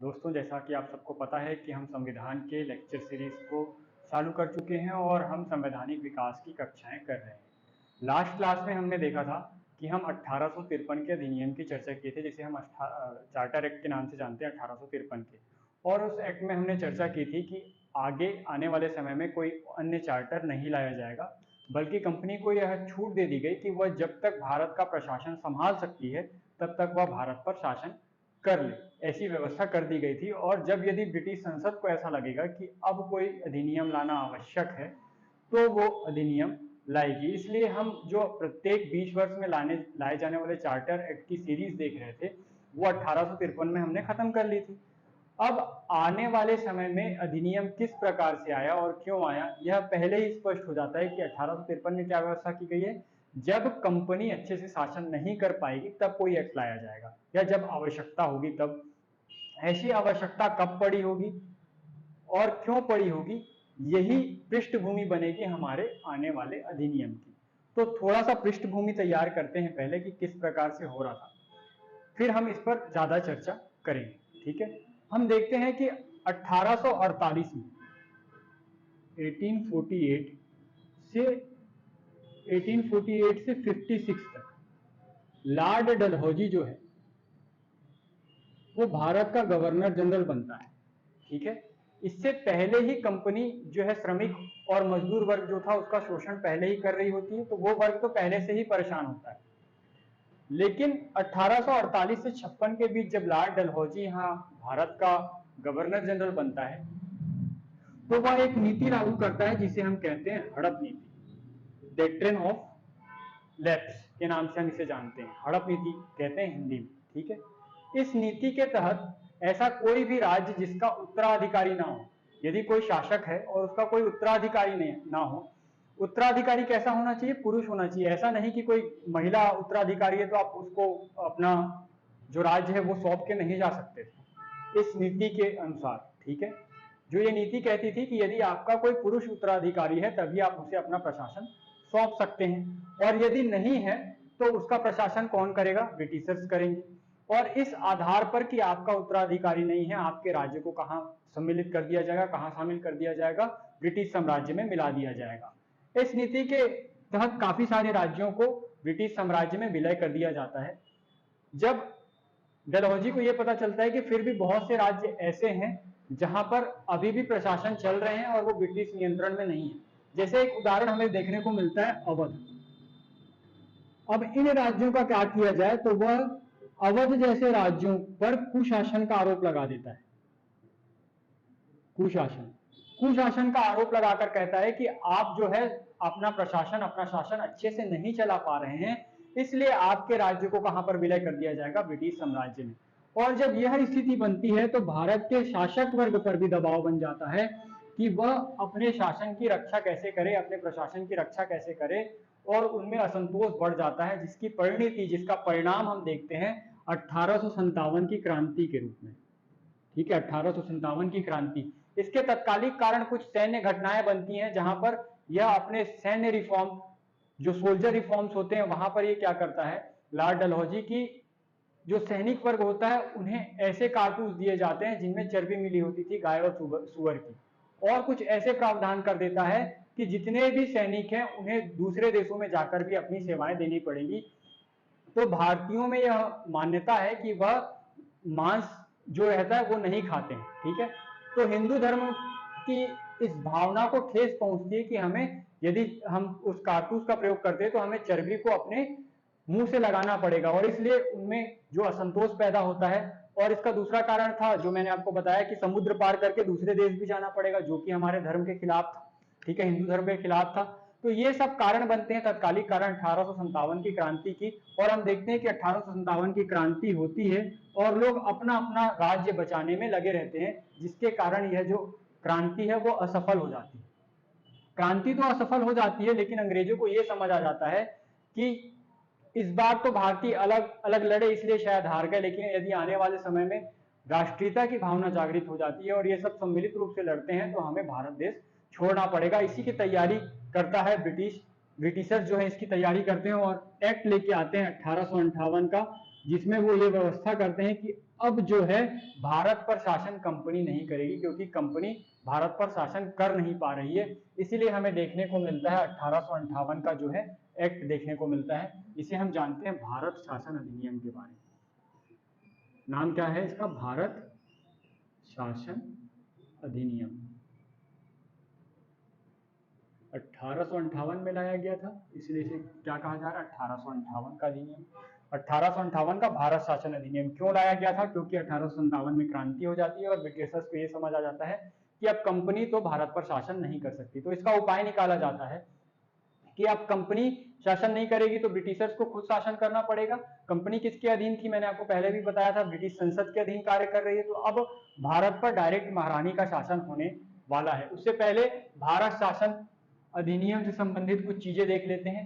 दोस्तों, जैसा कि आप सबको पता है कि हम संविधान के लेक्चर सीरीज को चालू कर चुके हैं और हम संवैधानिक विकास की कक्षाएं कर रहे हैं। लास्ट क्लास में हमने देखा था कि हम 1853 के अधिनियम की चर्चा किए थे, जिसे हम चार्टर एक्ट के नाम से जानते हैं, 1853 के। और उस एक्ट में हमने चर्चा की थी कि आगे आने वाले समय में कोई अन्य चार्टर नहीं लाया जाएगा, बल्कि कंपनी को यह छूट दे दी गई कि वह जब तक भारत का प्रशासन संभाल सकती है तब तक वह भारत पर शासन कर ले, ऐसी व्यवस्था कर दी गई थी। और जब यदि ब्रिटिश संसद को ऐसा लगेगा कि अब कोई अधिनियम लाना आवश्यक है तो वो अधिनियम लाएगी। इसलिए हम जो प्रत्येक 20 वर्ष में लाए जाने वाले चार्टर एक्ट की सीरीज देख रहे थे वो 1853 में हमने खत्म कर ली थी। अब आने वाले समय में अधिनियम किस प्रकार से आया और क्यों आया, यह पहले ही स्पष्ट हो जाता है कि 1853 में क्या व्यवस्था की गई है। जब कंपनी अच्छे से शासन नहीं कर पाएगी तब कोई एक्ट लाया जाएगा, या जब आवश्यकता होगी तब। ऐसी आवश्यकता कब पड़ी होगी और क्यों पड़ी होगी, यही पृष्ठभूमि बनेगी हमारे आने वाले अधिनियम की। तो थोड़ा सा पृष्ठभूमि तैयार करते हैं पहले कि किस प्रकार से हो रहा था, फिर हम इस पर ज्यादा चर्चा करेंगे। ठीक है, हम देखते हैं कि 1848 में 1848 से 1848 से 56 तक लॉर्ड डलहौजी जो है वो भारत का गवर्नर जनरल बनता है। ठीक है, इससे पहले ही कंपनी जो है श्रमिक और मजदूर वर्ग जो था उसका शोषण पहले ही कर रही होती है, तो वो वर्ग तो पहले से ही परेशान होता है। लेकिन 1848 से 56 के बीच जब लॉर्ड डलहौजी यहाँ भारत का गवर्नर जनरल बनता है तो वह एक नीति लागू करता है जिसे हम कहते हैं हड़प नीति, डॉक्ट्रिन ऑफ लैप्स के नाम से हम इसे जानते हैं, हड़प नीति कहते हैं हिंदी में। ठीक है, इस नीति के तहत ऐसा कोई भी राज्य जिसका उत्तराधिकारी ना हो, यदि कोई शासक है और उसका कोई उत्तराधिकारी ना हो, उत्तराधिकारी कैसा होना चाहिए, पुरुष होना चाहिए। ऐसा नहीं कि कोई महिला उत्तराधिकारी है तो आप उसको अपना जो राज्य है वो सौंप के नहीं जा सकते थे इस नीति के अनुसार। ठीक है, जो ये नीति कहती थी कि यदि आपका कोई पुरुष उत्तराधिकारी है तभी आप उसे अपना प्रशासन सौंप सकते हैं, और यदि नहीं है तो उसका प्रशासन कौन करेगा, ब्रिटिशर्स करेंगे। और इस आधार पर कि आपका उत्तराधिकारी नहीं है, आपके राज्य को कहां सम्मिलित कर दिया जाएगा, कहां शामिल कर दिया जाएगा, ब्रिटिश साम्राज्य में मिला दिया जाएगा। इस नीति के तहत काफी सारे राज्यों को ब्रिटिश साम्राज्य में विलय कर दिया जाता है। जब डलहौजी को यह पता चलता है कि फिर भी बहुत से राज्य ऐसे हैं जहां पर अभी भी प्रशासन चल रहे हैं और वो ब्रिटिश नियंत्रण में नहीं है, जैसे एक उदाहरण हमें देखने को मिलता है अवध। अब इन राज्यों का क्या किया जाए, तो वह अवध जैसे राज्यों पर कुशासन का आरोप लगा देता है। कुशासन का आरोप लगाकर कहता है कि आप जो है अपना प्रशासन, अपना शासन अच्छे से नहीं चला पा रहे हैं, इसलिए आपके राज्य को कहां पर विलय कर दिया जाएगा, ब्रिटिश साम्राज्य में। और जब यह स्थिति बनती है तो भारत के शासक वर्ग पर भी दबाव बन जाता है कि वह अपने शासन की रक्षा कैसे करे, अपने प्रशासन की रक्षा कैसे करे, और उनमें असंतोष बढ़ जाता है, जिसकी परिणति, जिसका परिणाम हम देखते हैं 1857 की क्रांति के रूप में। ठीक है, 1857 की क्रांति, इसके तत्कालिक कारण कुछ सैन्य घटनाएं बनती हैं जहां पर यह अपने सैन्य रिफॉर्म, जो सोल्जर रिफॉर्म्स होते हैं, वहां पर ये क्या करता है, लॉर्ड डलहौजी की जो सैनिक वर्ग होता है उन्हें ऐसे कारतूस दिए जाते हैं जिनमें चर्बी मिली होती थी गाय और सुअर की, और कुछ ऐसे प्रावधान कर देता है कि जितने भी सैनिक हैं उन्हें दूसरे देशों में जाकर भी अपनी सेवाएं देनी पड़ेगी। तो भारतीयों में यह मान्यता है कि वह मांस जो रहता है वो नहीं खाते हैं। ठीक है, तो हिंदू धर्म की इस भावना को ठेस पहुंचती है कि हमें, यदि हम उस कारतूस का प्रयोग करते हैं तो हमें चर्बी को अपने मुंह से लगाना पड़ेगा, और इसलिए उनमें जो असंतोष पैदा होता है। और इसका दूसरा कारण था जो मैंने आपको बताया कि समुद्र पार करके दूसरे देश भी जाना पड़ेगा, जो कि हमारे धर्म के खिलाफ था। ठीक है, हिंदू धर्म के खिलाफ था। तो ये सब कारण बनते हैं, तत्कालिक कारण 1857 की क्रांति की। और हम देखते हैं कि 1857 की क्रांति होती है और लोग अपना अपना राज्य बचाने में लगे रहते हैं, जिसके कारण यह जो क्रांति है वो असफल हो जाती है। क्रांति तो असफल हो जाती है, लेकिन अंग्रेजों को यह समझ आ जाता है कि इस बार तो भारतीय अलग अलग लड़े इसलिए शायद हार गए, लेकिन यदि आने वाले समय में राष्ट्रीयता की भावना जागृत हो जाती है और ये सब सम्मिलित रूप से लड़ते हैं तो हमें भारत देश छोड़ना पड़ेगा। इसी की तैयारी करता है ब्रिटिश ब्रिटिशर्स जो है इसकी तैयारी करते हैं और एक्ट लेके आते हैं 1858 का, जिसमें वो ये व्यवस्था करते हैं कि अब जो है भारत पर शासन कंपनी नहीं करेगी, क्योंकि कंपनी भारत पर शासन कर नहीं पा रही है। इसीलिए हमें देखने को मिलता है 1858 का जो है एक्ट देखने को मिलता है। इसे हम जानते हैं भारत शासन अधिनियम के बारे में। नाम क्या है इसका? भारत शासन अधिनियम 1858 में लाया गया था, इसलिए इसे क्या कहा जा रहा है? 1858 का अधिनियम। 1858 का भारत शासन अधिनियम क्यों लाया गया था? क्योंकि 1857 में क्रांति हो जाती है और ब्रिटिशर्स को ये समझ आ जाता है कि अब कंपनी तो भारत पर शासन नहीं कर सकती। तो इसका उपाय निकाला जाता है कि अब कंपनी शासन नहीं करेगी तो ब्रिटिशर्स को खुद शासन करना पड़ेगा। कंपनी किसके अधीन थी? मैंने आपको पहले भी बताया था, ब्रिटिश संसद के अधीन कार्य कर रही है। तो अब भारत पर डायरेक्ट महारानी का शासन होने वाला है। उससे पहले भारत शासन अधिनियम से संबंधित कुछ चीजें देख लेते हैं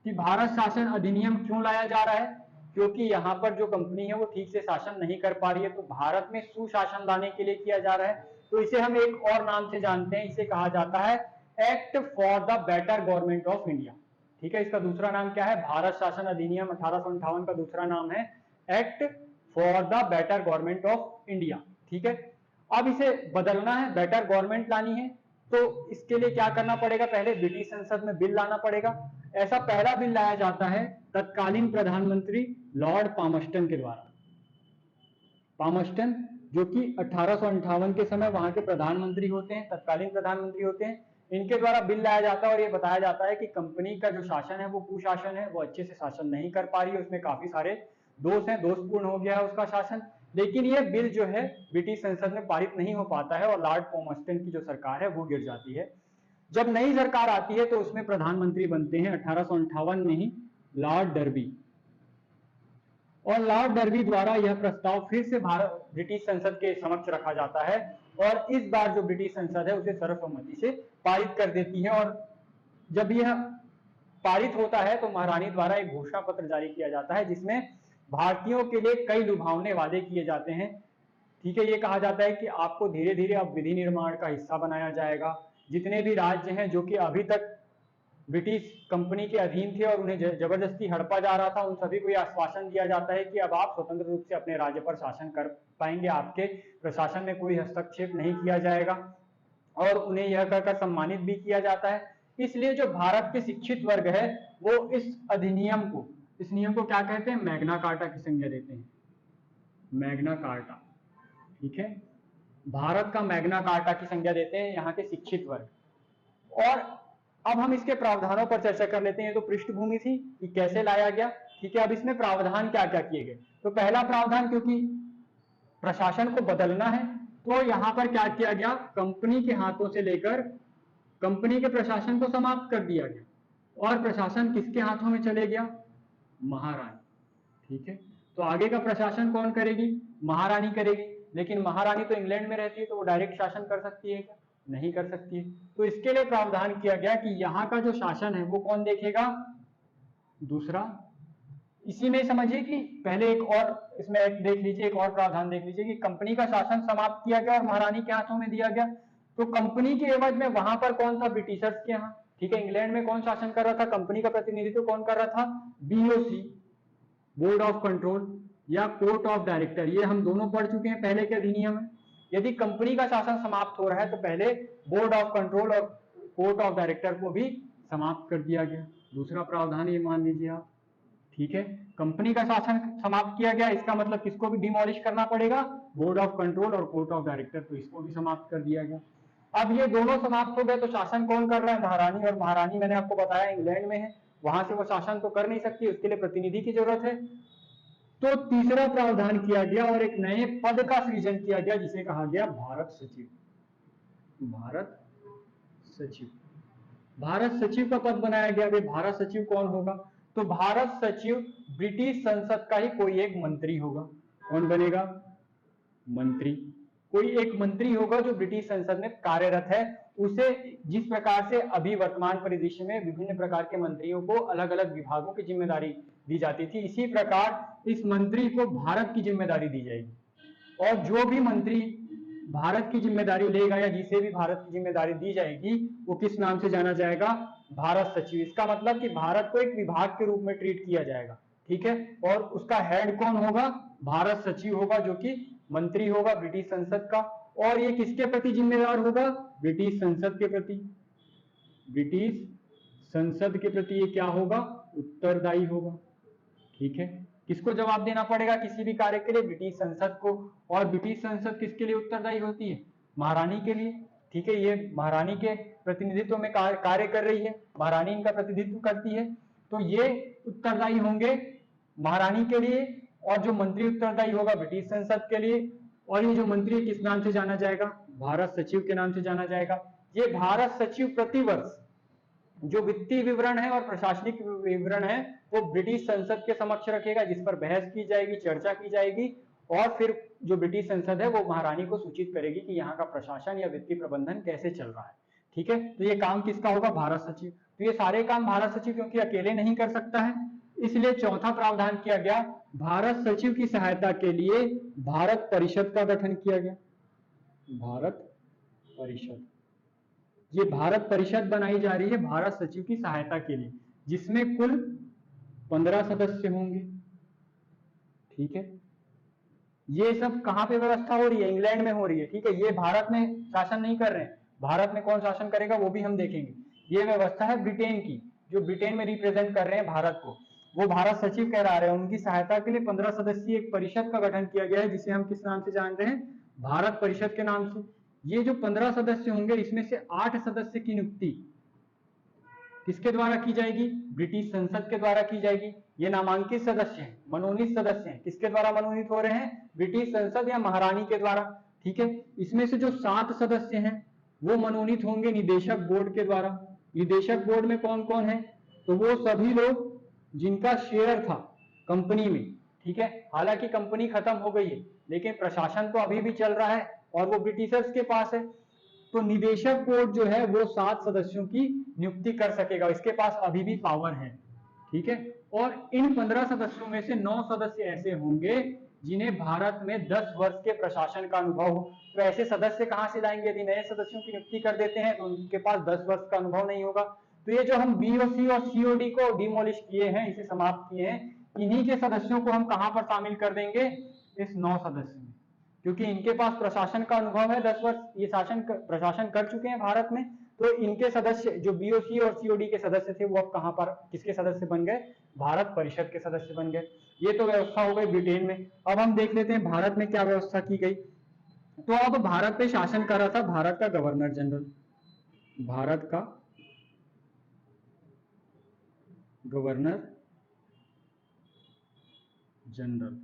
कि भारत शासन अधिनियम क्यों लाया जा रहा है। क्योंकि यहाँ पर जो कंपनी है वो ठीक से शासन नहीं कर पा रही है, तो भारत में सुशासन लाने के लिए किया जा रहा है। तो इसे हम एक और नाम से जानते हैं, इसे कहा जाता है act for the better government of India. ठीक है, इसका दूसरा नाम क्या है? भारत शासन अधिनियम 1858 का दूसरा नाम है act for the better government of India. ठीक है, अब इसे बदलना है, बेटर गवर्नमेंट लानी है, तो इसके लिए क्या करना पड़ेगा? पहले ब्रिटिश संसद में बिल लाना पड़ेगा। ऐसा पहला बिल लाया जाता है तत्कालीन प्रधानमंत्री लॉर्ड पामस्टन के द्वारा। पामस्टन जो कि 1858 के समय वहां के प्रधानमंत्री होते हैं, तत्कालीन प्रधानमंत्री होते हैं, इनके द्वारा बिल लाया जाता है और ये बताया जाता है कि कंपनी का जो शासन है वो कुशासन है, वो अच्छे से शासन नहीं कर पा रही है, उसमें काफी सारे दोष हैं, दोषपूर्ण हो गया है उसका शासन। लेकिन ये बिल जो है ब्रिटिश संसद में पारित नहीं हो पाता है और लॉर्ड पामस्टन की जो सरकार है वो गिर जाती है। जब नई सरकार आती है तो उसमें प्रधानमंत्री बनते हैं 1858 में ही लॉर्ड डर्बी, और लॉर्ड डर्बी द्वारा यह प्रस्ताव फिर से भारत ब्रिटिश संसद के समक्ष रखा जाता है और इस बार जो ब्रिटिश संसद है उसे सर्वसम्मति से पारित कर देती है। और जब यह पारित होता है तो महारानी द्वारा एक घोषणा पत्र जारी किया जाता है जिसमें भारतीयों के लिए कई लुभावने वादे किए जाते हैं। ठीक है, ये कहा जाता है कि आपको धीरे धीरे अब विधि निर्माण का हिस्सा बनाया जाएगा। जितने भी राज्य हैं जो कि अभी तक ब्रिटिश कंपनी के अधीन थे और उन्हें जबरदस्ती हड़पा जा रहा था, उन सभी को यह आश्वासन दिया जाता है कि अब आप स्वतंत्र रूप से अपने राज्य पर शासन कर पाएंगे, आपके प्रशासन में कोई हस्तक्षेप नहीं किया जाएगा, और उन्हें यह कहकर सम्मानित भी किया जाता है। इसलिए जो भारत के शिक्षित वर्ग है वो इस अधिनियम को, इस नियम को क्या कहते हैं? मैग्ना कार्टा की संज्ञा देते हैं, मैग्ना कार्टा। ठीक है, भारत का मैग्ना कार्टा की संज्ञा देते हैं यहाँ के शिक्षित वर्ग। और अब हम इसके प्रावधानों पर चर्चा कर लेते हैं। तो पृष्ठभूमि थी कि कैसे लाया गया। ठीक है, अब इसमें प्रावधान क्या क्या किए गए। तो पहला प्रावधान, क्योंकि प्रशासन को बदलना है तो यहाँ पर क्या किया गया? कंपनी के हाथों से लेकर कंपनी के प्रशासन को समाप्त कर दिया गया और प्रशासन किसके हाथों में चले गया? महारानी। ठीक है, तो आगे का प्रशासन कौन करेगी? महारानी करेगी। लेकिन महारानी तो इंग्लैंड में रहती है, तो वो डायरेक्ट शासन कर सकती है क्या? नहीं कर सकती है। तो इसके लिए प्रावधान किया गया कि यहाँ का जो शासन है वो कौन देखेगा? दूसरा। इसी में समझिए कि पहले एक और इसमें देख लीजिए, एक और प्रावधान देख लीजिए कि कंपनी का शासन समाप्त किया गया और महारानी के हाथों में दिया गया। तो कंपनी के एवज में वहां पर कौन था? ब्रिटिशर्स के यहाँ। ठीक है, इंग्लैंड में कौन शासन कर रहा था? कंपनी का प्रतिनिधित्व कौन कर रहा था? बीओसी, बोर्ड ऑफ कंट्रोल या कोर्ट ऑफ डायरेक्टर। ये हम दोनों पढ़ चुके हैं पहले के अधिनियम में। यदि कंपनी का शासन समाप्त हो रहा है तो पहले बोर्ड ऑफ कंट्रोल और कोर्ट ऑफ डायरेक्टर को भी समाप्त कर दिया गया। दूसरा प्रावधान ये मान लीजिए आप। ठीक है, कंपनी का शासन समाप्त किया गया, इसका मतलब किसको भी डिमोलिश करना पड़ेगा? बोर्ड ऑफ कंट्रोल और कोर्ट ऑफ डायरेक्टर, तो इसको भी समाप्त कर दिया गया। अब ये दोनों समाप्त हो गए तो शासन कौन कर रहा है? महारानी। और महारानी मैंने आपको बताया इंग्लैंड में है, वहां से वो शासन तो कर नहीं सकती, उसके लिए प्रतिनिधि की जरूरत है। तो तीसरा प्रावधान किया गया और एक नए पद का सृजन किया गया जिसे कहा गया भारत सचिव। भारत सचिव, भारत सचिव का पद बनाया गया। वे भारत सचिव कौन होगा? तो भारत सचिव ब्रिटिश संसद का ही कोई एक मंत्री होगा। कौन बनेगा? मंत्री। कोई एक मंत्री होगा जो ब्रिटिश संसद में कार्यरत है। उसे जिस प्रकार से अभी वर्तमान परिदृश्य में विभिन्न प्रकार के मंत्रियों को अलग अलग विभागों की जिम्मेदारी दी जाती थी, इसी प्रकार इस मंत्री को भारत की जिम्मेदारी दी जाएगी। और जो भी मंत्री भारत की जिम्मेदारी लेगा या जिसे भी भारत की जिम्मेदारी दी जाएगी वो किस नाम से जाना जाएगा? भारत सचिव, इसका मतलब कि भारत को एक विभाग के रूप में ट्रीट किया जाएगा, ठीक है। और उसका हेड कौन होगा? भारत सचिव होगा, जो कि मंत्री होगा ब्रिटिश संसद का। और ये किसके प्रति जिम्मेदार होगा? ब्रिटिश संसद के प्रति। ब्रिटिश संसद के प्रति ये क्या होगा? उत्तरदायी होगा, ठीक है। किसको जवाब देना पड़ेगा किसी भी कार्य के लिए? ब्रिटिश संसद को। और ब्रिटिश संसद किसके लिए उत्तरदायी होती है? महारानी के लिए, ठीक है। ये महारानी के प्रतिनिधित्व में कार्य कर रही है, महारानी इनका प्रतिनिधित्व करती है, तो ये उत्तरदायी होंगे महारानी के लिए। और जो मंत्री उत्तरदायी होगा ब्रिटिश संसद के लिए। और ये जो मंत्री किस नाम से जाना जाएगा? भारत सचिव के नाम से जाना जाएगा। ये भारत सचिव प्रतिवर्ष जो वित्तीय विवरण है और प्रशासनिक विवरण है वो ब्रिटिश संसद के समक्ष रखेगा, जिस पर बहस की जाएगी, चर्चा की जाएगी। और फिर जो ब्रिटिश संसद है वो महारानी को सूचित करेगी कि यहाँ का प्रशासन या वित्तीय प्रबंधन कैसे चल रहा है, ठीक है। तो ये काम किसका होगा? भारत सचिव। तो ये सारे काम भारत सचिव क्योंकि अकेले नहीं कर सकता है, इसलिए चौथा प्रावधान किया गया, भारत सचिव की सहायता के लिए भारत परिषद का गठन किया गया। भारत परिषद, ये भारत परिषद बनाई जा रही है भारत सचिव की सहायता के लिए, जिसमें कुल 15 सदस्य होंगे, ठीक है। ये सब कहां पे व्यवस्था हो रही है? इंग्लैंड में हो रही है, ठीक है। ये भारत में शासन नहीं कर रहे हैं, भारत में कौन शासन करेगा वो भी हम देखेंगे। ये व्यवस्था है ब्रिटेन की, जो ब्रिटेन में रिप्रेजेंट कर रहे हैं भारत को, वो भारत सचिव कह रहे हैं। उनकी सहायता के लिए 15 सदस्यीय एक परिषद का गठन किया गया है, जिसे हम किस नाम से जान रहे हैं? भारत परिषद के नाम से। ये जो 15 सदस्य होंगे, इसमें से 8 सदस्य की नियुक्ति किसके द्वारा की जाएगी? ब्रिटिश संसद के द्वारा की जाएगी। ये नामांकित सदस्य हैं, मनोनीत सदस्य हैं। किसके द्वारा मनोनीत हो रहे हैं? ब्रिटिश संसद या महारानी के द्वारा, ठीक है। इसमें से जो 7 सदस्य हैं वो मनोनीत होंगे निदेशक बोर्ड के द्वारा। निदेशक बोर्ड में कौन कौन है? तो वो सभी लोग जिनका शेयर था कंपनी में, ठीक है। हालांकि कंपनी खत्म हो गई है, लेकिन प्रशासन तो अभी भी चल रहा है और वो ब्रिटिशर्स के पास है। तो निदेशक बोर्ड जो है वो 7 सदस्यों की नियुक्ति कर सकेगा, इसके पास अभी भी पावर है, ठीक है। और इन 15 सदस्यों में से 9 सदस्य ऐसे होंगे जिन्हें भारत में 10 वर्ष के प्रशासन का अनुभव हो। तो ऐसे सदस्य कहां से लाएंगे? यदि नए सदस्यों की नियुक्ति कर देते हैं तो उनके पास 10 वर्ष का अनुभव नहीं होगा। तो ये जो हम बीओसी और सीओडी को डिमोलिश किए हैं, इसे समाप्त किए हैं, इन्हीं के सदस्यों को हम कहां पर शामिल कर देंगे? इस 9 सदस्य में, क्योंकि इनके पास प्रशासन का अनुभव है, 10 वर्ष ये प्रशासन कर चुके हैं भारत में। तो इनके सदस्य जो बीओसी और सीओडी के सदस्य थे वो अब कहां पर किसके सदस्य बन गए? भारत परिषद के सदस्य बन गए। ये तो व्यवस्था हो गई ब्रिटेन में। अब हम देख लेते हैं भारत में क्या व्यवस्था की गई। तो अब भारत पे शासन कर रहा था भारत का गवर्नर जनरल, भारत का गवर्नर जनरल।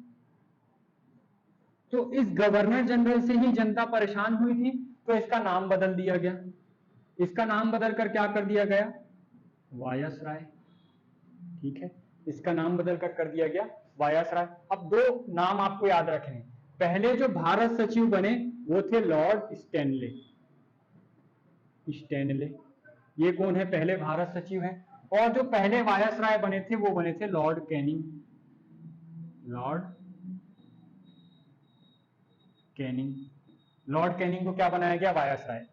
तो इस गवर्नर जनरल से ही जनता परेशान हुई थी, तो इसका नाम बदल दिया गया। इसका नाम बदल कर क्या कर दिया गया? वायसराय, ठीक है। इसका नाम बदल कर दिया गया वायसराय। अब 2 नाम आपको याद रखने हैं। पहले जो भारत सचिव बने वो थे लॉर्ड स्टैनले। स्टैनले ये कौन है? पहले भारत सचिव हैं। और जो पहले वायसराय बने थे वो बने थे Lord Canning. Lord Canning, Lord Canning को क्या बनाया गया? वायसराय।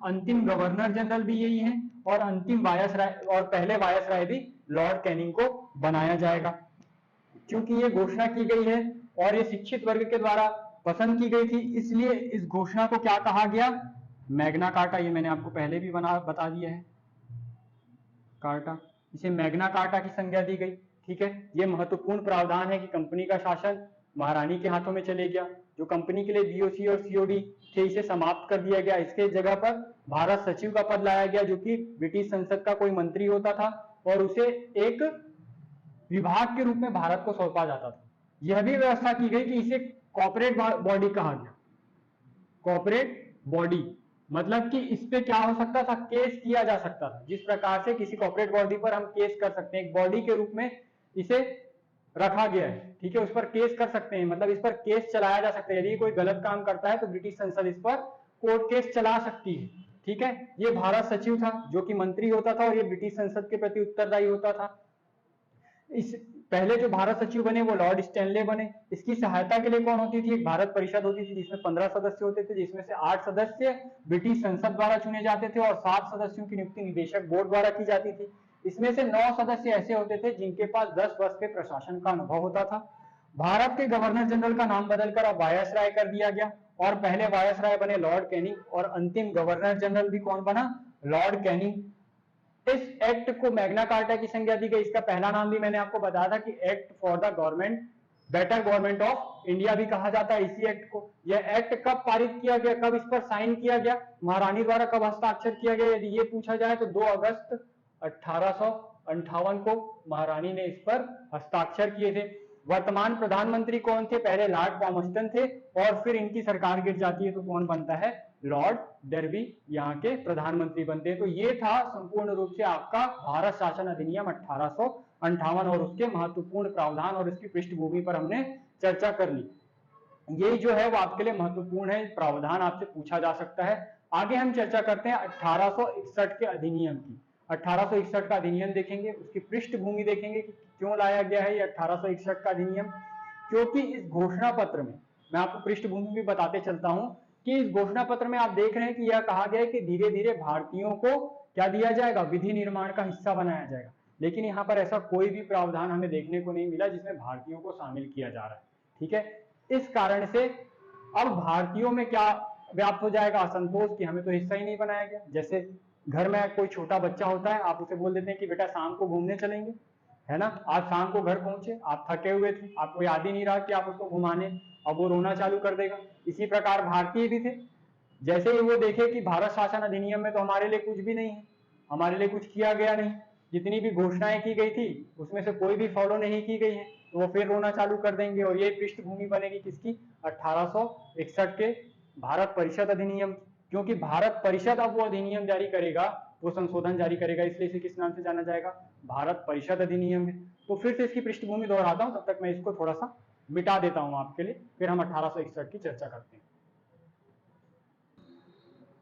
अंतिम गवर्नर जनरल भी यही है और अंतिम वायसराय और पहले वायसराय भी लॉर्ड कैनिंग को बनाया जाएगा। क्योंकि ये घोषणा की गई है और ये शिक्षित वर्ग के द्वारा पसंद की गई थी, इसलिए इस घोषणा को क्या कहा गया? Magna carta. ये मैंने आपको पहले भी बता दिया है, कार्टा। इसे मैग्ना कार्टा की संज्ञा दी गई, ठीक है। ये महत्वपूर्ण प्रावधान है कि कंपनी का शासन महारानी के हाथों में चले गया। जो कंपनी के लिए बीओसी और सीओडी थे इसे समाप्त कर दिया गया। इसके जगह पर भारत सचिव का पद लाया गया, जो कि ब्रिटिश संसद का कोई मंत्री होता था और उसे एक विभाग के रूप में भारत को सौंपा जाता था। यह भी व्यवस्था की गई कि इसे कॉर्पोरेट बॉडी कहा गया। कॉर्पोरेट बॉडी मतलब कि इस पे क्या हो सकता था? केस किया जा सकता था। जिस प्रकार से किसी कॉर्पोरेट बॉडी पर हम केस कर सकते हैं, एक बॉडी के रूप में इसे रखा गया है, ठीक है। उस पर केस कर सकते हैं, मतलब इस पर केस चलाया जा सकता है। यदि कोई गलत काम करता है तो ब्रिटिश संसद इस पर कोर्ट केस चला सकती है, ठीक है। ये भारत सचिव था जो कि मंत्री होता था और ये ब्रिटिश संसद के प्रति उत्तरदायी होता था। पहले जो भारत सचिव बने वो लॉर्ड स्टैनले बने। इसकी सहायता के लिए कौन होती थी? एक भारत परिषद होती थी जिसमें 15 सदस्य होते थे, जिसमें से 8 सदस्य ब्रिटिश संसद द्वारा चुने जाते थे और 7 सदस्यों की नियुक्ति निदेशक बोर्ड द्वारा की जाती थी। इसमें से 9 सदस्य ऐसे होते थे जिनके पास 10 वर्ष के प्रशासन का अनुभव होता था। भारत के गवर्नर जनरल का नाम बदलकर अब वायसराय कर दिया गया और पहले वायसराय बने लॉर्ड कैनिंग और अंतिम गवर्नर जनरल भी कौन बना? Lord Canning. इस एक्ट को मैग्ना कार्टा की संज्ञा दी गई। इसका पहला नाम भी मैंने आपको बताया था कि act for the government, better government of India भी कहा जाता है इसी एक्ट को। यह एक्ट कब पारित किया गया, कब इस पर साइन किया गया, महारानी द्वारा कब हस्ताक्षर किया गया? यदि ये पूछा जाए तो 2 अगस्त 1858 को महारानी ने इस पर हस्ताक्षर किए थे। वर्तमान प्रधानमंत्री कौन थे? पहले लॉर्ड पामस्टन थे और फिर इनकी सरकार गिर जाती है तो कौन बनता है? लॉर्ड डर्बी यहाँ के प्रधानमंत्री बनते हैं। तो ये था संपूर्ण रूप से आपका भारत शासन अधिनियम 1858 और उसके महत्वपूर्ण प्रावधान और इसकी पृष्ठभूमि पर हमने चर्चा कर ली। ये जो है वो आपके लिए महत्वपूर्ण है, प्रावधान आपसे पूछा जा सकता है। आगे हम चर्चा करते हैं 1861 के अधिनियम की। 1861 का अधिनियम देखेंगे, उसकी पृष्ठभूमि देखेंगे कि क्यों लाया गया है ये 1861 का अधिनियम। क्योंकि इस घोषणा पत्र में, मैं आपको पृष्ठभूमि भी बताते चलता हूं कि इस घोषणा पत्र में आप देख रहे हैं कि यह कहा गया है कि धीरे धीरे भारतीयों को क्या दिया जाएगा? विधि निर्माण का हिस्सा बनाया जाएगा। लेकिन यहाँ पर ऐसा कोई भी प्रावधान हमें देखने को नहीं मिला जिसमें भारतीयों को शामिल किया जा रहा है। ठीक है, इस कारण से अब भारतीयों में क्या व्याप्त हो जाएगा? असंतोष कि हमें तो हिस्सा ही नहीं बनाया गया। जैसे घर में कोई छोटा बच्चा होता है, आप उसे बोल देते हैं कि बेटा शाम को घूमने चलेंगे, है ना। आज शाम को घर पहुंचे, आप थके हुए थे, आपको याद ही नहीं रहा कि आप उसको घुमाने, अब वो रोना चालू कर देगा। इसी प्रकार भारतीय भी थे, जैसे ही वो देखे कि भारत शासन अधिनियम में तो हमारे लिए कुछ भी नहीं है, हमारे लिए कुछ किया गया नहीं, जितनी भी घोषणाएं की गई थी उसमें से कोई भी फॉलो नहीं की गई है, तो वो फिर रोना चालू कर देंगे। और ये पृष्ठभूमि बनेगी किसकी? 1861 के भारत परिषद अधिनियम। क्योंकि भारत परिषद अब वो अधिनियम जारी करेगा, वो संशोधन जारी करेगा, इसलिए इसे किस नाम से जाना जाएगा? भारत परिषद अधिनियम है। तो फिर से इसकी पृष्ठभूमि दोहराता हूं, तब तक मैं इसको थोड़ा सा मिटा देता हूं आपके लिए, फिर हम 1861 की चर्चा करते हैं।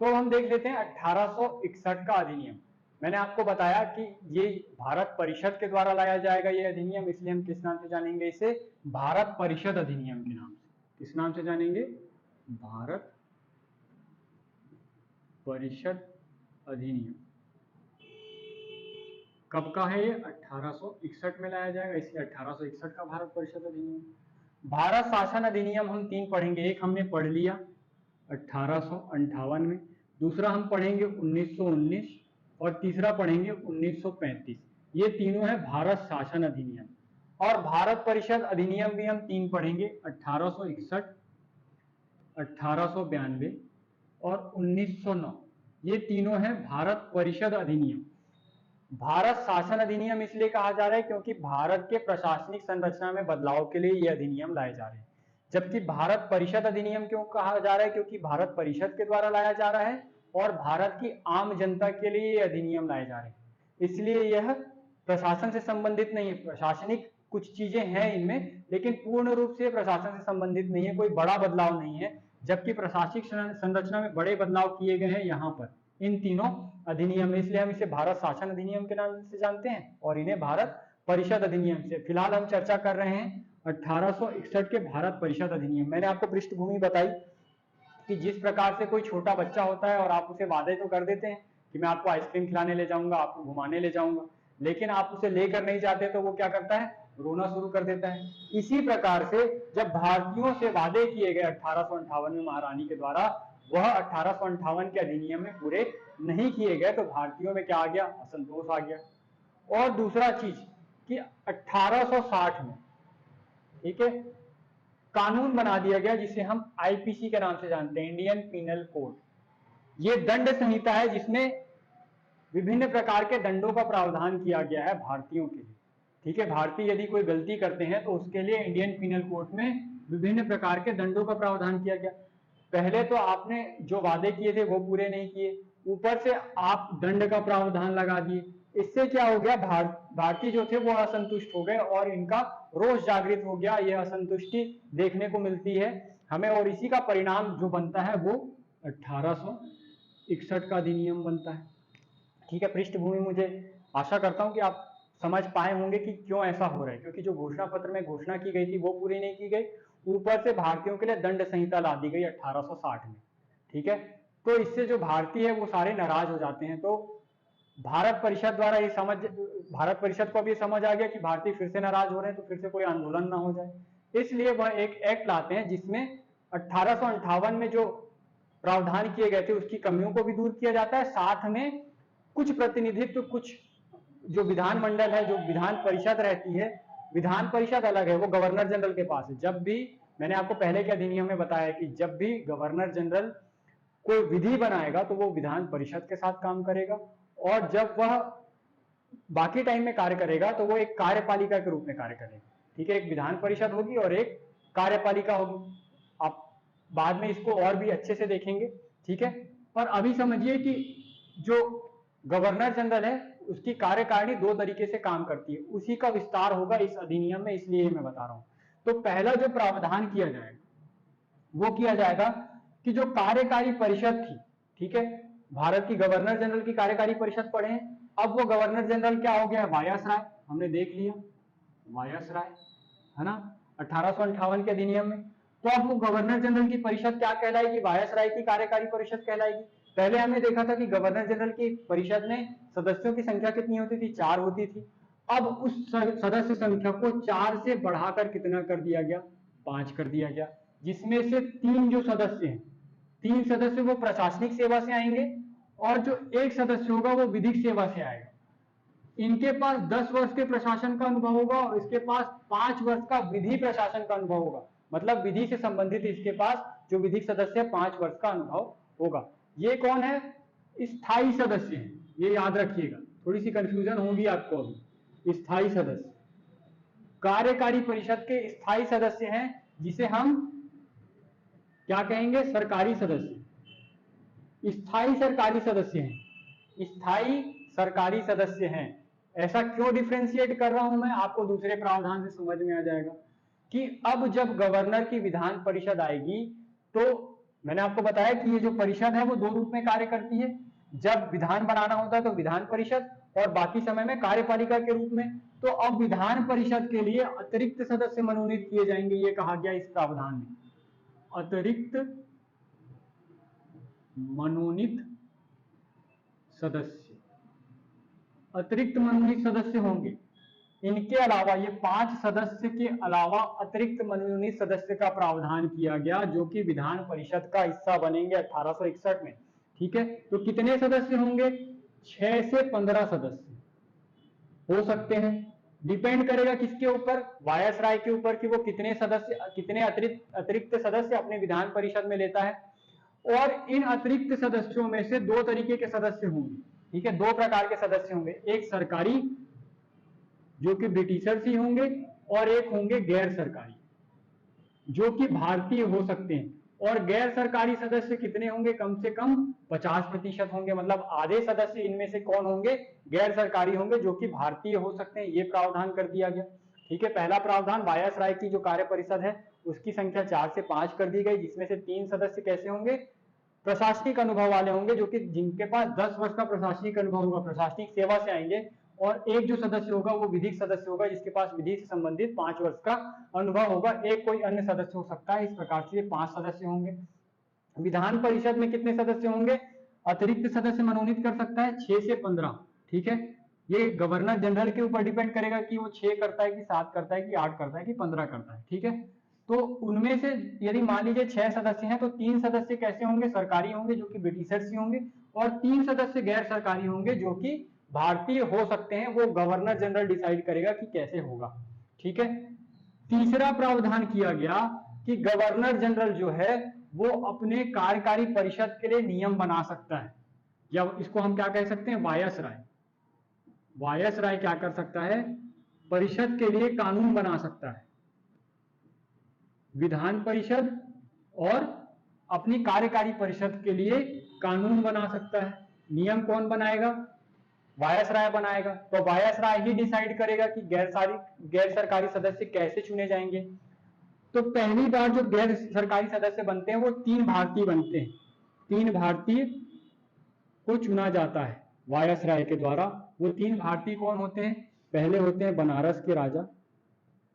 तो हम देख लेते हैं 1861 का अधिनियम। मैंने आपको बताया कि ये भारत परिषद के द्वारा लाया जाएगा ये अधिनियम, इसलिए हम किस नाम से जानेंगे इसे? भारत परिषद अधिनियम के नाम से। किस नाम से जानेंगे? भारत परिषद अधिनियम। कब का है ये? 1861 में लाया जाएगा, इसलिए 1861 का भारत परिषद अधिनियम। भारत शासन अधिनियम हम 3 पढ़ेंगे। एक हमने पढ़ लिया 1858 में, दूसरा हम पढ़ेंगे 1919 और तीसरा पढ़ेंगे 1935। ये तीनों है भारत शासन अधिनियम। और भारत परिषद अधिनियम भी हम 3 पढ़ेंगे, 1861, 1892 और 1909। ये तीनों है भारत परिषद अधिनियम। भारत शासन अधिनियम इसलिए कहा जा रहा है क्योंकि भारत के प्रशासनिक संरचना में बदलाव के लिए ये अधिनियम लाए जा रहे हैं। जबकि भारत परिषद अधिनियम क्यों कहा जा रहा है? क्योंकि भारत परिषद के द्वारा लाया जा रहा है और भारत की आम जनता के लिए ये अधिनियम लाए जा रहे हैं, इसलिए यह प्रशासन से संबंधित नहीं है। प्रशासनिक कुछ चीजें हैं इनमें, लेकिन पूर्ण रूप से प्रशासन से संबंधित नहीं है, कोई बड़ा बदलाव नहीं है। जबकि प्रशासनिक संरचना में बड़े बदलाव किए गए हैं यहाँ पर इन तीनों अधिनियम में, इसलिए हम इसे भारत शासन अधिनियम के नाम से जानते हैं और इन्हें भारत परिषद अधिनियम से। फिलहाल हम चर्चा कर रहे हैं 1861 के भारत परिषद अधिनियम। मैंने आपको पृष्ठभूमि बताई कि जिस प्रकार से कोई छोटा बच्चा होता है और आप उसे वादे तो कर देते हैं कि मैं आपको आइसक्रीम खिलाने ले जाऊंगा, आपको घुमाने ले जाऊंगा, लेकिन आप उसे लेकर नहीं जाते तो वो क्या करता है? रोना शुरू कर देता है। इसी प्रकार से जब भारतीयों से वादे किए गए 1858 में महारानी के द्वारा, वह 1858 के अधिनियम में पूरे नहीं किए गए, तो भारतीयों में क्या आ गया? असंतोष आ गया। और दूसरा चीज कि 1860 में, ठीक है, कानून बना दिया गया जिसे हम आईपीसी के नाम से जानते हैं, इंडियन पीनल कोड। ये दंड संहिता है जिसमें विभिन्न प्रकार के दंडों का प्रावधान किया गया है भारतीयों के लिए। ठीक है, भारतीय यदि कोई गलती करते हैं तो उसके लिए इंडियन पीनल कोड में विभिन्न प्रकार के दंडों का प्रावधान किया गया। पहले तो आपने जो वादे किए थे वो पूरे नहीं किए, ऊपर से आप दंड का प्रावधान लगा दिए। इससे क्या हो गया? भारतीय जो थे वो असंतुष्ट हो गए और इनका रोष जागृत हो गया। यह असंतुष्टि देखने को मिलती है हमें, और इसी का परिणाम जो बनता है वो 1861 का अधिनियम बनता है। ठीक है, पृष्ठभूमि मुझे आशा करता हूं कि आप समझ पाए होंगे कि क्यों ऐसा हो रहा है, क्योंकि जो घोषणा पत्र में घोषणा की गई थी वो पूरी नहीं की गई, ऊपर से भारतीयों के लिए दंड संहिता ला दी गई 1860 में। ठीक है, तो इससे जो भारतीय है वो सारे नाराज हो जाते हैं। तो भारत परिषद द्वारा ये समझ, भारत परिषद को अब ये समझ आ गया कि भारतीय फिर से नाराज हो रहे हैं, तो फिर से कोई आंदोलन ना हो जाए, इसलिए वह एक एक्ट लाते हैं जिसमें 1858 में जो प्रावधान किए गए थे उसकी कमियों को भी दूर किया जाता है, साथ में कुछ प्रतिनिधित्व, कुछ जो विधानमंडल है, जो विधान परिषद रहती है, विधान परिषद अलग है, वो गवर्नर जनरल के पास है। जब भी, मैंने आपको पहले के अधिनियम में बताया कि जब भी गवर्नर जनरल कोई विधि बनाएगा तो वो विधान परिषद के साथ काम करेगा, और जब वह बाकी टाइम में कार्य करेगा तो वो एक कार्यपालिका के रूप में कार्य करेगा। ठीक है, एक विधान परिषद होगी और एक कार्यपालिका होगी। आप बाद में इसको और भी अच्छे से देखेंगे। ठीक है, पर अभी समझिए कि जो गवर्नर जनरल है उसकी कार्यकारिणी दो तरीके से काम करती है, उसी का विस्तार होगा इस अधिनियम में, इसलिए मैं बता रहा हूं। तो पहला जो प्रावधान किया जाएगा वो किया जाएगा कि जो कार्यकारी परिषद थी, ठीक है, भारत की गवर्नर जनरल की कार्यकारी परिषद पढ़े, अब वो गवर्नर जनरल क्या हो गया, वायसराय, हमने देख लिया वायसराय, है ना, 1858 के अधिनियम में। तो अब वो गवर्नर जनरल की परिषद क्या कहलाएगी, वायसराय की कार्यकारी परिषद कहलाएगी। पहले हमने देखा था कि गवर्नर जनरल की परिषद में सदस्यों की संख्या कितनी होती थी, 4 होती थी। अब उस सदस्य संख्या को 4 से बढ़ाकर कितना कर दिया गया, 5 कर दिया गया, जिसमें से 3 जो सदस्य हैं, 3 सदस्य वो प्रशासनिक सेवा से आएंगे और जो एक सदस्य होगा वो विधिक सेवा से आएगा। इनके पास 10 वर्ष के प्रशासन का अनुभव होगा और इसके पास 5 वर्ष का विधि प्रशासन का अनुभव होगा। मतलब विधि से संबंधित इसके पास जो विधिक सदस्य है 5 वर्ष का अनुभव होगा। ये कौन है, स्थायी सदस्य है, ये याद रखिएगा, थोड़ी सी कंफ्यूजन होगी आपको अभी। स्थायी सदस्य कार्यकारी परिषद के स्थायी सदस्य हैं, जिसे हम क्या कहेंगे, सरकारी सदस्य, स्थायी सरकारी सदस्य हैं, स्थायी सरकारी सदस्य हैं। ऐसा क्यों डिफरेंशिएट कर रहा हूं मैं, आपको दूसरे प्रावधान से समझ में आ जाएगा कि अब जब गवर्नर की विधान परिषद आएगी तो मैंने आपको बताया कि ये जो परिषद है वो 2 रूप में कार्य करती है, जब विधान बनाना होता है तो विधान परिषद और बाकी समय में कार्यपालिका के रूप में। तो अब विधान परिषद के लिए अतिरिक्त सदस्य मनोनीत किए जाएंगे, ये कहा गया इस प्रावधान में, अतिरिक्त मनोनीत सदस्य, अतिरिक्त मनोनीत सदस्य होंगे। इनके अलावा ये 5 सदस्य के अलावा अतिरिक्त मनोनीत सदस्य का प्रावधान किया गया, जो कि विधान परिषद का हिस्सा बनेंगे 1861 में। ठीक है, तो कितने सदस्य होंगे, 6 से 15 सदस्य हो सकते हैं। डिपेंड करेगा किसके ऊपर, वायसराय के ऊपर, कि वो कितने सदस्य, कितने अतिरिक्त सदस्य अपने विधान परिषद में लेता है। और इन अतिरिक्त सदस्यों में से 2 तरीके के सदस्य होंगे। ठीक है, 2 प्रकार के सदस्य होंगे, एक सरकारी जो कि ब्रिटिशर्स ही होंगे और एक होंगे गैर सरकारी जो कि भारतीय हो सकते हैं। और गैर सरकारी सदस्य कितने होंगे, कम से कम 50% होंगे, मतलब आधे सदस्य इनमें से कौन होंगे, गैर सरकारी होंगे जो कि भारतीय हो सकते हैं। ये प्रावधान कर दिया गया। ठीक है, पहला प्रावधान, वायसराय की जो कार्य परिषद है उसकी संख्या 4 से 5 कर दी गई, जिसमें से 3 सदस्य कैसे होंगे, प्रशासनिक अनुभव वाले होंगे, जो कि जिनके पास 10 वर्ष का प्रशासनिक अनुभव होगा, प्रशासनिक सेवा से आएंगे। और एक जो सदस्य होगा वो विधिक सदस्य होगा, जिसके पास विधि से संबंधित 5 वर्ष का अनुभव होगा। एक कोई अन्य सदस्य हो सकता है। इस प्रकार से 5 सदस्य होंगे। विधान परिषद में कितने सदस्य होंगे, अतिरिक्त सदस्य मनोनीत कर सकता है 6 से 15। ठीक है, ये गवर्नर जनरल के ऊपर डिपेंड करेगा कि वो 6 करता है कि 7 करता है कि 8 करता है कि 15 करता है। ठीक है, तो उनमें से यदि मान लीजिए 6 सदस्य हैं तो 3 सदस्य कैसे होंगे, सरकारी होंगे जो कि ब्रिटिशर्स ही होंगे, और 3 सदस्य गैर सरकारी होंगे जो कि भारतीय हो सकते हैं। वो गवर्नर जनरल डिसाइड करेगा कि कैसे होगा। ठीक है, तीसरा प्रावधान किया गया कि गवर्नर जनरल जो है वो अपने कार्यकारी परिषद के लिए नियम बना सकता है, या इसको हम क्या कह सकते हैं, वायसराय। वायसराय क्या कर सकता है, परिषद के लिए कानून बना सकता है। विधान परिषद और अपनी कार्यकारी परिषद के लिए कानून बना सकता है। नियम कौन बनाएगा, वायसराय बनाएगा। तो वायसराय ही डिसाइड करेगा कि गैर सरकारी सदस्य कैसे चुने जाएंगे। तो पहली बार जो गैर सरकारी सदस्य बनते हैं वो 3 भारतीय बनते हैं। 3 भारतीय को चुना जाता है वायसराय के द्वारा। वो 3 भारतीय कौन होते हैं, पहले होते हैं बनारस के राजा,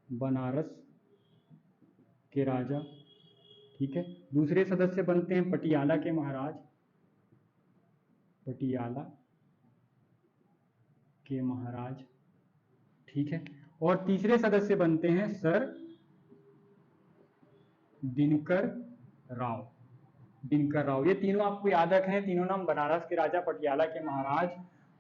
बनारस के राजा, ठीक है। दूसरे सदस्य बनते हैं पटियाला के महाराज, पटियाला के महाराज, ठीक है। और तीसरे सदस्य बनते हैं सर दिनकर राव, दिनकर राव। ये तीनों आपको याद रखने, तीनों नाम बनारस के राजा, पटियाला के महाराज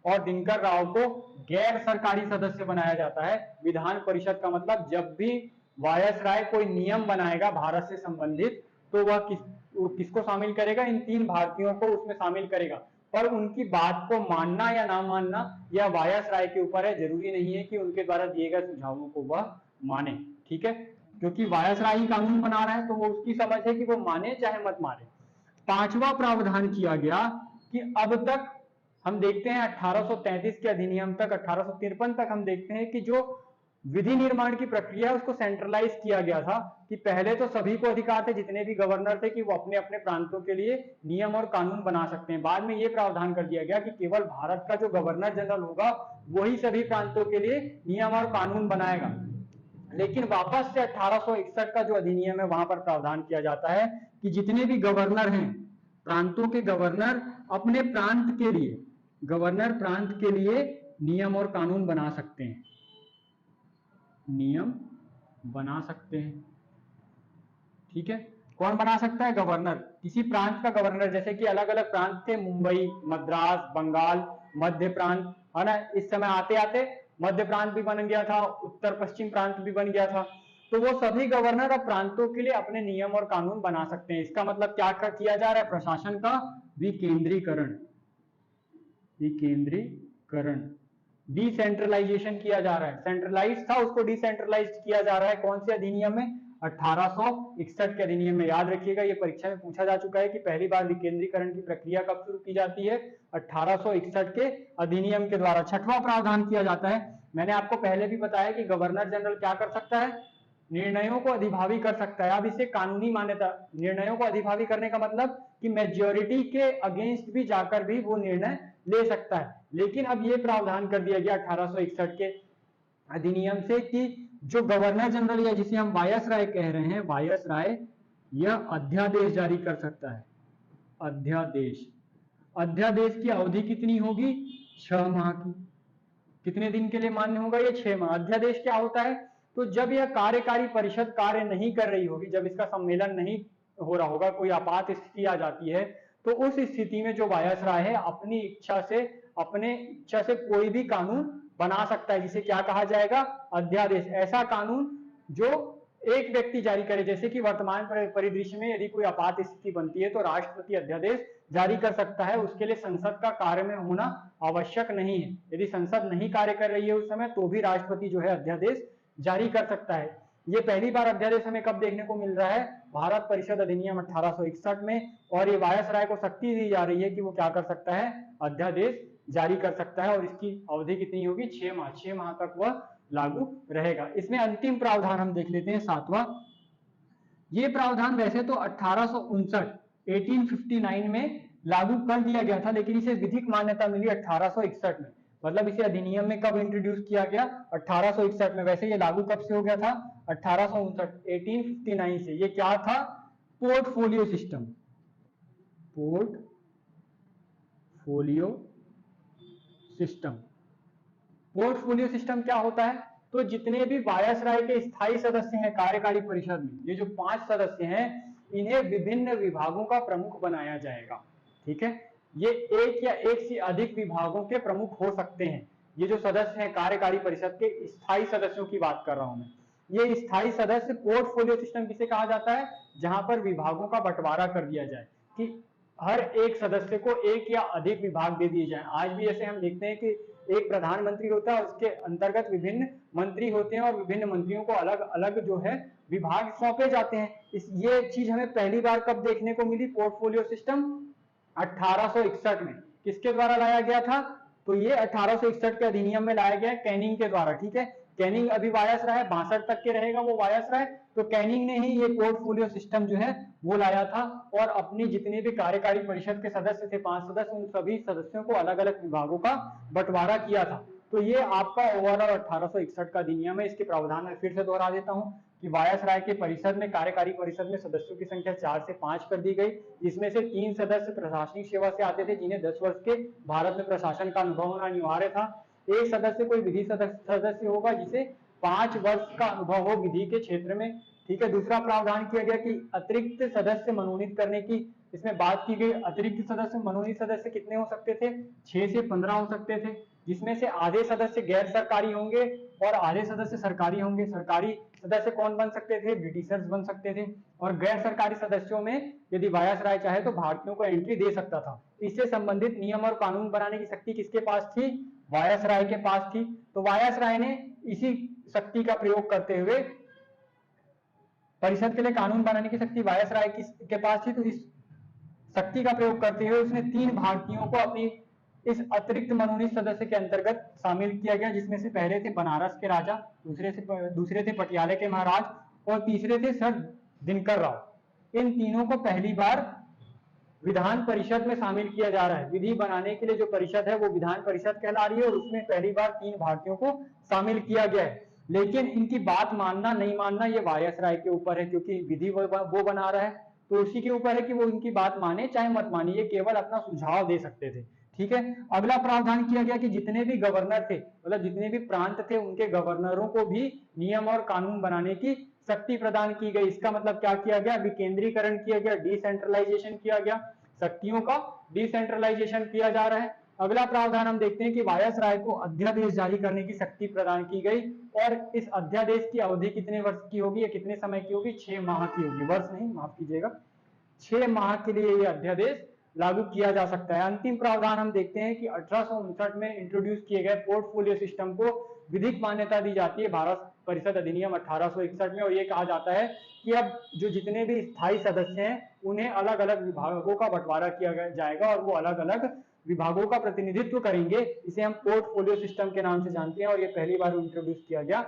और दिनकर राव को गैर सरकारी सदस्य बनाया जाता है विधान परिषद का। मतलब जब भी वायसराय कोई नियम बनाएगा भारत से संबंधित तो वह किसको शामिल करेगा, इन तीन भारतीयों को उसमें शामिल करेगा। पर उनकी बात को मानना या ना मानना यह वायसराय के ऊपर है, जरूरी नहीं है कि उनके द्वारा दिए गए सुझावों को वह माने, ठीक है। क्योंकि वायसराय ही कानून बना रहा है तो वो उसकी समझ है कि वो माने चाहे मत माने। पांचवा प्रावधान किया गया कि अब तक हम देखते हैं 1833 के अधिनियम तक, 1853 तक हम देखते हैं कि जो विधि निर्माण की प्रक्रिया उसको सेंट्रलाइज किया गया था कि पहले तो सभी को अधिकार थे, जितने भी गवर्नर थे, कि वो अपने अपने प्रांतों के लिए नियम और कानून बना सकते हैं। बाद में ये प्रावधान कर दिया गया कि केवल भारत का जो गवर्नर जनरल होगा वही सभी प्रांतों के लिए नियम और कानून बनाएगा। लेकिन वापस से 1861 का जो अधिनियम है वहां पर प्रावधान किया जाता है कि जितने भी गवर्नर हैं, प्रांतों के गवर्नर अपने प्रांत के लिए, गवर्नर प्रांत के लिए नियम और कानून बना सकते हैं, नियम बना सकते हैं, ठीक है। कौन बना सकता है, गवर्नर। किसी प्रांत का गवर्नर, जैसे कि अलग अलग प्रांत थे, मुंबई, मद्रास, बंगाल, मध्य प्रांत, है ना। इस समय आते आते मध्य प्रांत भी बन गया था, उत्तर पश्चिम प्रांत भी बन गया था। तो वो सभी गवर्नर अब प्रांतों के लिए अपने नियम और कानून बना सकते हैं। इसका मतलब क्या किया जा रहा है, प्रशासन का विकेंद्रीकरण, विकेंद्रीकरण, डिसेंट्रलाइजेशन किया जा रहा है। सेंट्रलाइज था उसको डिसेंट्रलाइज किया जा रहा है। कौन से अधिनियम में, 1861 के अधिनियम में। याद रखिएगा ये परीक्षा में पूछा जा चुका है कि पहली बार विकेंद्रीकरण की प्रक्रिया कब शुरू की जाती है, 1861 के अधिनियम के द्वारा। छठवां प्रावधान किया जाता है, मैंने आपको पहले भी बताया कि गवर्नर जनरल क्या कर सकता है, निर्णयों को अधिभावी कर सकता है। अब इसे कानूनी मान्यता, निर्णयों को अधिभावी करने का मतलब कि मेजॉरिटी के अगेंस्ट भी जाकर भी वो निर्णय ले सकता है। लेकिन अब ये प्रावधान कर दिया गया 1861 के अधिनियम से कि जो गवर्नर जनरल या जिसे हम वायसराय कह रहे हैं, वायसराय यह अध्यादेश जारी कर सकता है। अध्यादेश, अध्यादेश की अवधि कितनी होगी, 6 माह की। कितने दिन के लिए मान्य होगा, ये 6 माह। अध्यादेश क्या होता है, तो जब यह कार्यकारी परिषद कार्य नहीं कर रही होगी, जब इसका सम्मेलन नहीं हो रहा होगा, कोई आपात स्थिति आ जाती है, तो उस स्थिति में जो वायसराय है अपनी इच्छा से कोई भी कानून बना सकता है, जिसे क्या कहा जाएगा, अध्यादेश। ऐसा कानून जो एक व्यक्ति जारी करे, जैसे कि वर्तमान परिदृश्य में यदि कोई आपात स्थिति बनती है तो राष्ट्रपति अध्यादेश जारी कर सकता है, उसके लिए संसद का कार्य में होना आवश्यक नहीं है। यदि संसद नहीं कार्य कर रही है उस समय तो भी राष्ट्रपति जो है अध्यादेश जारी कर सकता है। ये पहली बार अध्यादेश हमें कब देखने को मिल रहा है, भारत परिषद अधिनियम 1861 में। और ये वायसराय को शक्ति दी जा रही है कि वो क्या कर सकता है, अध्यादेश जारी कर सकता है। और इसकी अवधि कितनी होगी, 6 माह। 6 माह तक वह लागू रहेगा। इसमें अंतिम प्रावधान हम देख लेते हैं, 7वां। ये प्रावधान वैसे तो 1859 में लागू कर दिया गया था, लेकिन इसे विधिक मान्यता मिली 1861 में। मतलब इसे अधिनियम में कब इंट्रोड्यूस किया गया, 1861 में। वैसे ये लागू कब से हो गया था, 1859 से। ये क्या था, portfolio system. Portfolio system. Portfolio system क्या होता है, तो जितने भी वायसराय के स्थायी सदस्य हैं कार्यकारी परिषद में, ये जो 5 सदस्य हैं, इन्हें विभिन्न विभागों का प्रमुख बनाया जाएगा, ठीक है। ये एक या एक से अधिक विभागों के प्रमुख हो सकते हैं। ये जो सदस्य हैं कार्यकारी परिषद के स्थायी सदस्यों की बात कर रहा हूं मैं। ये स्थायी सदस्य, पोर्टफोलियो सिस्टम किसे कहा जाता है, जहां पर विभागों का बंटवारा कर दिया जाए कि हर एक सदस्य को एक या अधिक विभाग दे दिए जाए। आज भी ऐसे हम देखते हैं कि एक प्रधानमंत्री होता है, उसके अंतर्गत विभिन्न मंत्री होते हैं और विभिन्न मंत्रियों को अलग अलग जो है विभाग सौंपे जाते हैं। ये चीज हमें पहली बार कब देखने को मिली, पोर्टफोलियो सिस्टम 1861 में। किसके द्वारा लाया गया था, तो ये 1861 के अधिनियम में लाया गया कैनिंग के द्वारा, ठीक है। कैनिंग अभी वायसराय 62 तक के रहेगा वो वायसराय, तो कैनिंग ने ही ये पोर्टफोलियो सिस्टम जो है वो लाया था और अपनी जितने भी कार्यकारी परिषद के सदस्य थे, 5 सदस्य, उन सभी सदस्यों को अलग अलग विभागों का बंटवारा किया था। तो ये आपका ओवरऑल 1861 का अधिनियम है। इसके प्रावधान में फिर से दोहरा देता हूँ कि वायसराय के परिषद में, कार्यकारी परिषद में सदस्यों की संख्या 4 से 5 कर दी गई, जिसमें से 3 सदस्य प्रशासनिक सेवा से आते थे, जिन्हें 10 वर्ष के भारत में प्रशासन का अनुभव होना अनिवार्य था। एक सदस्य कोई विधि सदस्य होगा जिसे 5 वर्ष का अनुभव हो विधि के क्षेत्र में। ठीक है। दूसरा प्रावधान किया गया कि अतिरिक्त सदस्य मनोनीत करने की इसमें बात की गई। अतिरिक्त सदस्य, मनोनीत सदस्य कितने हो सकते थे? 6 से 15 हो सकते थे, जिसमें से आधे सदस्य गैर सरकारी होंगे और आधे सदस्य सरकारी होंगे। सरकारी सदस्य कौन बन सकते थे? ब्रिटिशर्स बन सकते थे। और गैर सरकारी सदस्यों में यदि वायसराय चाहे तो भारतीयों को एंट्री दे सकता था। इससे संबंधित नियम और कानून बनाने की शक्ति किसके पास थी? वायसराय के पास थी। तो वायसराय ने इसी शक्ति का प्रयोग करते हुए, परिषद के लिए कानून बनाने की शक्ति वायसराय के पास थी, तो इस शक्ति का प्रयोग करते हुए उसने 3 भारतीयों को अपनी इस अतिरिक्त मनोनीत सदस्य के अंतर्गत शामिल किया गया, जिसमें से पहले थे बनारस के राजा, दूसरे थे पटियाले के महाराज और तीसरे थे सर दिनकर राव। इन तीनों को पहली बार विधान परिषद में शामिल किया जा रहा है। विधि बनाने के लिए जो परिषद है वो विधान परिषद कहला रही है और उसमें पहली बार 3 भारतीयों को शामिल किया गया है। लेकिन इनकी बात मानना नहीं मानना ये वायसराय के ऊपर है, क्योंकि विधि वो बना रहा है, तो उसी के ऊपर है कि वो इनकी बात माने चाहे मत माने, ये केवल अपना सुझाव दे सकते थे। ठीक है। अगला प्रावधान किया गया कि जितने भी गवर्नर थे, मतलब जितने भी प्रांत थे, उनके गवर्नरों को भी नियम और कानून बनाने की शक्ति प्रदान की गई। इसका मतलब क्या किया गया? विकेंद्रीकरण किया गया, डिसेंट्रलाइजेशन किया गया, शक्तियों का डिसेंट्रलाइजेशन किया जा रहा है। अगला प्रावधान हम देखते हैं कि वायसराय को अध्यादेश जारी करने की शक्ति प्रदान की गई और इस अध्यादेश की अवधि कितने वर्ष की होगी या कितने समय की होगी? 6 माह की होगी। वर्ष नहीं, माफ कीजिएगा, 6 माह के लिए यह अध्यादेश लागू किया जा सकता है। अंतिम प्रावधान हम देखते हैं कि 1859 में इंट्रोड्यूस किए गए पोर्टफोलियो सिस्टम को विधिक मान्यता दी जाती है भारत परिषद अधिनियम 1861 में, और ये कहा जाता है कि अब जो जितने भी स्थायी सदस्य हैं उन्हें अलग अलग विभागों का बंटवारा किया जाएगा और वो अलग अलग विभागों का प्रतिनिधित्व करेंगे। इसे हम पोर्टफोलियो सिस्टम के नाम से जानते हैं और ये पहली बार इंट्रोड्यूस किया गया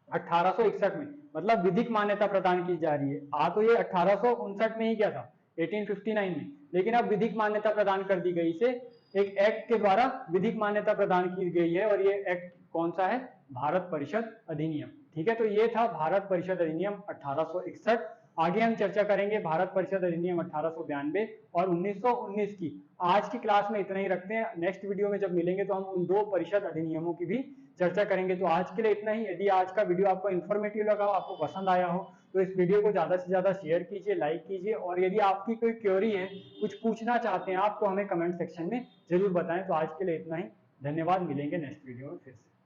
1861 में, मतलब विधिक मान्यता प्रदान की जा रही है। तो ये 1859 में ही क्या था, 1859 में, लेकिन अब विधिक मान्यता प्रदान कर दी गई। इसे एक एक्ट के द्वारा विधिक मान्यता प्रदान की गई है और ये एक्ट कौन सा है? भारत परिषद अधिनियम। ठीक है। तो ये था भारत परिषद अधिनियम 1861। आगे हम चर्चा करेंगे भारत परिषद अधिनियम 1892 और 1919 की। आज की क्लास में इतना ही रखते हैं। नेक्स्ट वीडियो में जब मिलेंगे तो हम उन 2 परिषद अधिनियमों की भी चर्चा करेंगे। तो आज के लिए इतना ही। यदि आज का वीडियो आपको इन्फॉर्मेटिव लगा हो, आपको पसंद आया हो, तो इस वीडियो को ज्यादा से ज्यादा शेयर कीजिए, लाइक कीजिए, और यदि आपकी कोई क्वेरी है, कुछ पूछना चाहते हैं आप, तो हमें कमेंट सेक्शन में जरूर बताएं। तो आज के लिए इतना ही। धन्यवाद। मिलेंगे नेक्स्ट वीडियो में फिर से।